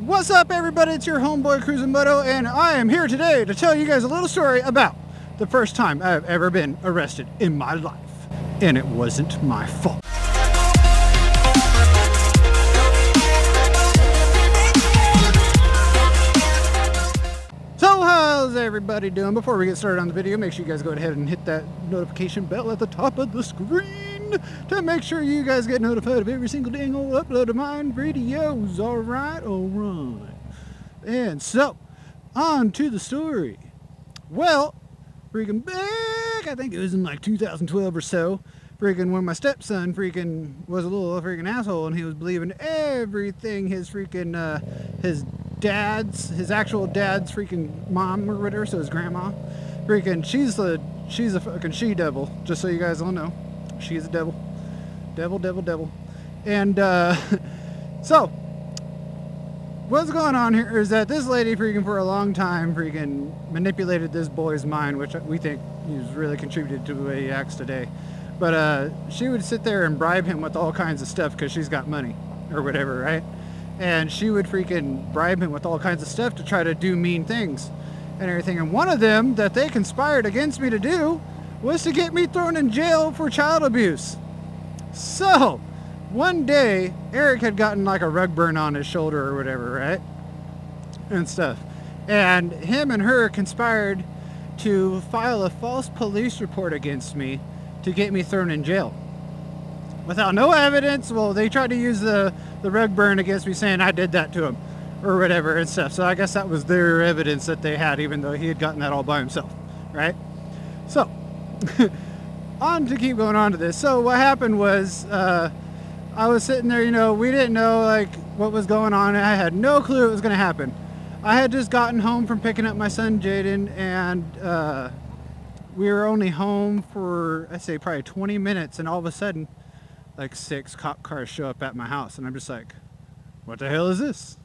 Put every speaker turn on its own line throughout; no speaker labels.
What's up, everybody? It's your homeboy CruzinMoto, and I am here today to tell you guys a little story about the first time I've ever been arrested in my life. And it wasn't my fault. So how's everybody doing? Before we get started on the video, make sure you guys go ahead and hit that notification bell at the top of the screen to make sure you guys get notified of every single dang old upload of mine videos. Alright. And so, on to the story. Well, freaking back, I think it was in like 2012 or so, freaking when my stepson freaking was a little freaking asshole and he was believing everything his freaking, his actual dad's freaking mom or whatever, so his grandma, freaking, she's a fucking she-devil, just so you guys all know. She's a devil. Devil. And, so, what's going on here is that this lady freaking for a long time freaking manipulated this boy's mind, which we think he's really contributed to the way he acts today. But, she would sit there and bribe him with all kinds of stuff because she's got money or whatever, right? And she would freaking bribe him with all kinds of stuff to try to do mean things and everything. And one of them that they conspired against me to do was to get me thrown in jail for child abuse. So, one day, Eric had gotten like a rug burn on his shoulder or whatever, right? And stuff. And him and her conspired to file a false police report against me to get me thrown in jail. Without no evidence. Well, they tried to use the rug burn against me, saying I did that to him or whatever and stuff. So I guess that was their evidence that they had, even though he had gotten that all by himself, right? So, on to keep going on to this. So what happened was, I was sitting there, you know, we didn't know like what was going on. I had no clue it was going to happen. I had just gotten home from picking up my son Jaden, and we were only home for, I'd say, probably 20 minutes, and all of a sudden like 6 cop cars show up at my house, and I'm just like, what the hell is this?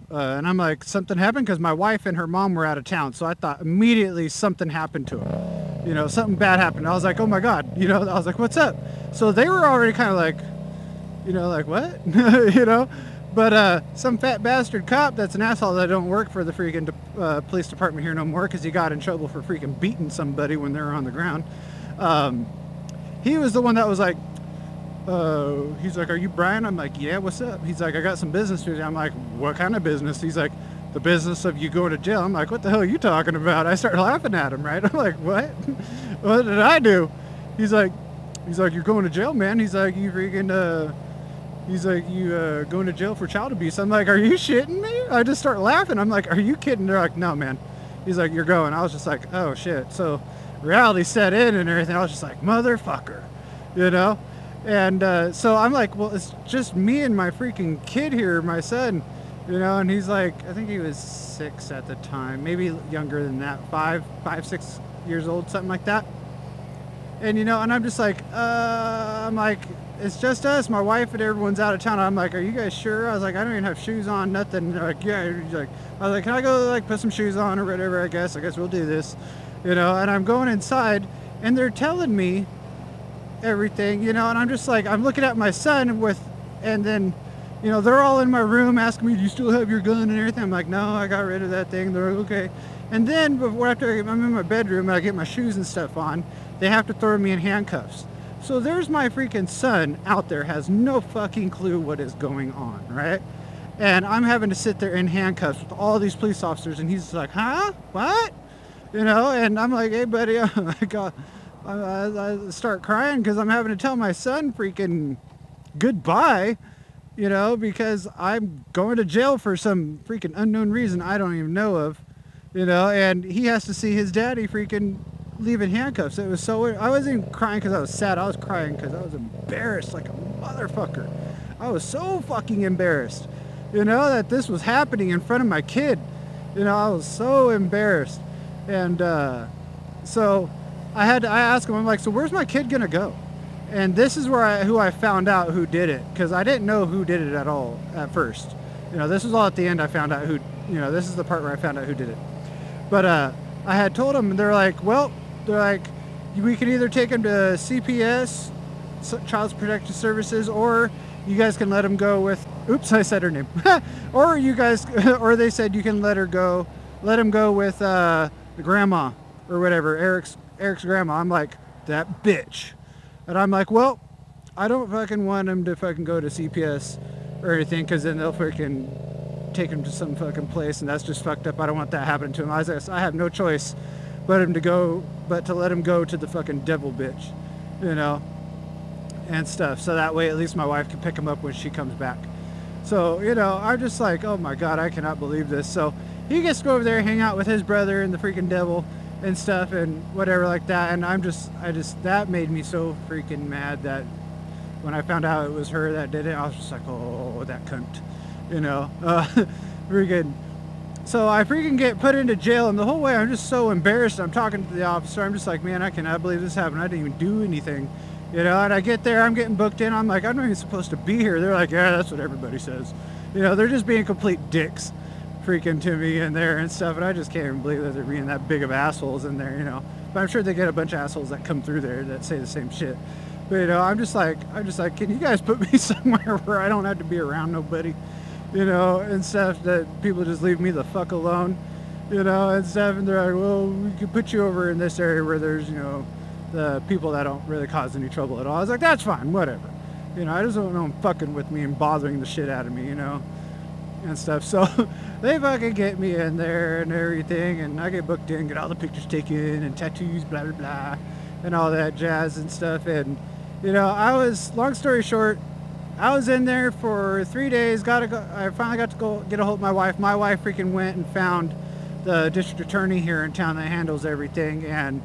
And I'm like, something happened, because my wife and her mom were out of town, so I thought immediately something happened to her. You know, something bad happened. I was like, oh my God, you know, I was like, what's up? So they were already kind of like, you know, like what? You know, but some fat bastard cop that's an asshole that don't work for the freaking police department here no more, because he got in trouble for freaking beating somebody when they were on the ground. He was the one that was like, he's like, are you Brian? I'm like, yeah, what's up? He's like, I got some business to do. I'm like, what kind of business? He's like, the business of you going to jail. I'm like, what the hell are you talking about? I started laughing at him, right? I'm like, what? What did I do? He's like, you're going to jail, man. He's like, you freaking, going to jail for child abuse. I'm like, are you shitting me? I just start laughing. I'm like, are you kidding? They're like, no, man. He's like, you're going. I was just like, oh shit. So reality set in and everything. I was just like, motherfucker, you know? And so I'm like, well, it's just me and my freaking kid here, my son, you know, and he's like, I think he was 6 at the time, maybe younger than that, 5, 6 years old, something like that. And, you know, and I'm just like, I'm like, it's just us, my wife and everyone's out of town. I'm like, are you guys sure? I was like, I don't even have shoes on, nothing. They're like, yeah. Like, I was like, can I go like put some shoes on or whatever? I guess we'll do this, you know. And I'm going inside and they're telling me everything, you know, and I'm just like, I'm looking at my son and then, you know, they're all in my room asking me, do you still have your gun and everything? I'm like, no, I got rid of that thing. They're like, okay. And then after I'm in my bedroom and I get my shoes and stuff on, they have to throw me in handcuffs. So there's my freaking son out there, has no fucking clue what is going on, right? And I'm having to sit there in handcuffs with all these police officers, and he's like, huh? What? You know, and I'm like, hey buddy, I start crying because I'm having to tell my son freaking goodbye, you know, because I'm going to jail for some freaking unknown reason I don't even know of, you know, and he has to see his daddy freaking leaving handcuffs. It was so weird. I wasn't even crying because I was sad. I was crying because I was embarrassed like a motherfucker. I was so fucking embarrassed, you know, that this was happening in front of my kid. You know, I was so embarrassed. And so I asked him, I'm like, so where's my kid gonna go? And this is where who I found out who did it, because I didn't know who did it at all at first. You know, this was all at the end I found out who, you know, this is the part where I found out who did it. But I had told them, and they're like, we can either take him to CPS, Child Protective Services, or you guys can let him go with Oops, I said her name. Or you guys, or they said you can let him go with the grandma or whatever, Eric's grandma. I'm like, that bitch. And I'm like, well, I don't fucking want him to fucking go to CPS or anything, because then they'll freaking take him to some fucking place, and that's just fucked up. I don't want that happening to him. I have no choice but to let him go to the fucking devil bitch, you know, and stuff. So that way at least my wife can pick him up when she comes back. So, you know, I'm just like, oh my God, I cannot believe this. So he gets to go over there, hang out with his brother and the freaking devil and stuff and whatever like that. And that made me so freaking mad that when I found out it was her that did it, I was just like, oh, that cunt, you know, freaking. So I freaking get put into jail, and the whole way I'm just so embarrassed. I'm talking to the officer. I'm just like, man, I cannot believe this happened. I didn't even do anything, you know. And I get there, I'm getting booked in. I'm like, I'm not even supposed to be here. They're like, yeah, that's what everybody says. You know, they're just being complete dicks freaking to me in there and stuff. And I just can't even believe that they're being that big of assholes in there, you know. But I'm sure they get a bunch of assholes that come through there that say the same shit. But, you know, I'm just like, can you guys put me somewhere where I don't have to be around nobody? You know, and stuff, that people just leave me the fuck alone, you know, and stuff. And they're like, well, we could put you over in this area where there's, you know, the people that don't really cause any trouble at all. I was like, that's fine, whatever. You know, I just don't want them fucking with me and bothering the shit out of me, you know, and stuff. So they fucking get me in there and everything, and I get booked in, get all the pictures taken and tattoos, blah, blah, blah, and all that jazz and stuff. And, you know, long story short, I was in there for 3 days. I finally got to go get a hold of my wife. My wife freaking went and found the district attorney here in town that handles everything, and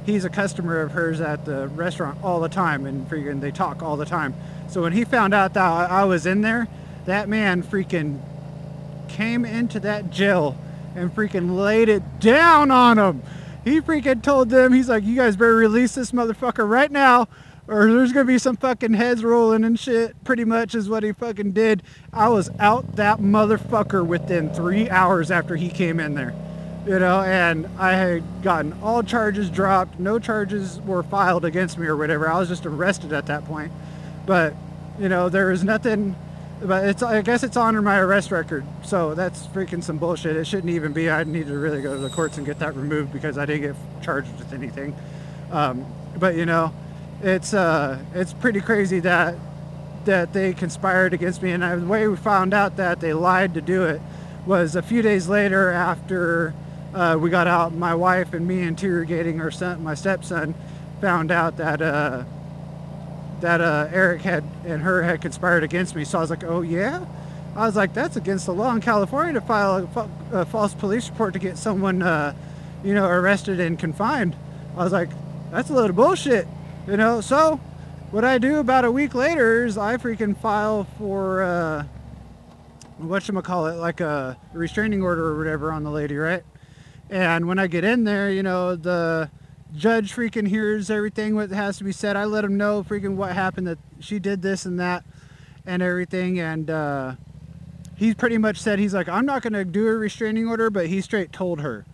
he's a customer of hers at the restaurant all the time, and freaking they talk all the time. So when he found out that I was in there, that man freaking came into that jail and freaking laid it down on him. He freaking told them, he's like, you guys better release this motherfucker right now, or there's gonna be some fucking heads rolling and shit. Pretty much is what he fucking did. I was out that motherfucker within 3 hours after he came in there, you know, and I had gotten all charges dropped. No charges were filed against me or whatever. I was just arrested at that point. But, you know, there was nothing, but I guess it's on my arrest record. So that's freaking some bullshit. It shouldn't even be. I need to really go to the courts and get that removed because I didn't get charged with anything. But, you know, it's pretty crazy that they conspired against me, and the way we found out that they lied to do it was a few days later after we got out. My wife and me interrogating my stepson found out that Eric had conspired against me. So I was like, oh yeah? I was like, that's against the law in California to file a false police report to get someone you know, arrested and confined. I was like, that's a load of bullshit. You know, so what I do about a week later is I freaking file for, whatchamacallit, like a restraining order or whatever on the lady, right? And when I get in there, you know, the judge freaking hears everything what has to be said. I let him know freaking what happened, that she did this and that and everything. And he pretty much said, he's like, I'm not going to do a restraining order, but he straight told her.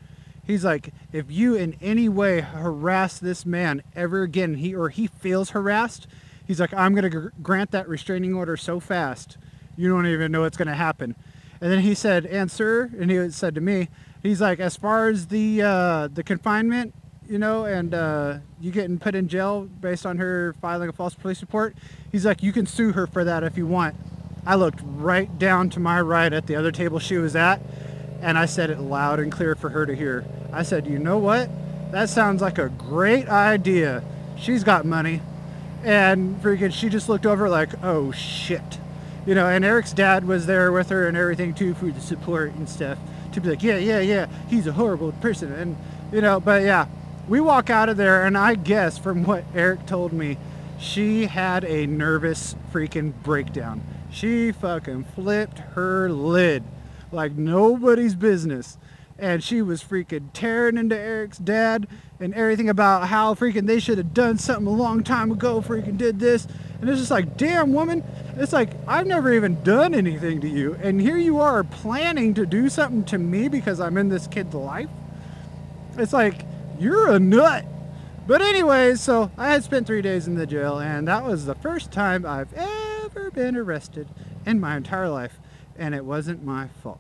He's like, if you in any way harass this man ever again, he feels harassed, he's like, I'm going to grant that restraining order so fast, you don't even know what's going to happen. And then he said, and sir, and he said to me, he's like, as far as the confinement, you know, and you getting put in jail based on her filing a false police report, he's like, you can sue her for that if you want. I looked right down to my right at the other table she was at, and I said it loud and clear for her to hear. I said, you know what? That sounds like a great idea. She's got money. And freaking, she just looked over like, oh shit. You know, and Eric's dad was there with her and everything too for the support and stuff. To be like, yeah, he's a horrible person. And, you know, but yeah, we walk out of there, and I guess from what Eric told me, she had a nervous freaking breakdown. She fucking flipped her lid like nobody's business, and she was freaking tearing into Eric's dad and everything about how freaking they should have done something a long time ago, freaking did this. And it's just like, damn woman, it's like, I've never even done anything to you, and here you are planning to do something to me because I'm in this kid's life. It's like, you're a nut. But anyways, so I had spent 3 days in the jail, and that was the first time I've ever been arrested in my entire life, and it wasn't my fault.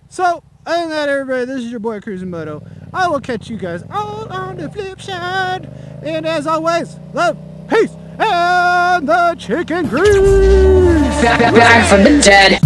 So, other than that, everybody, this is your boy CruzinMoto. I will catch you guys all on the flip side. And as always, love, peace, and the chicken grease.
Back from the dead.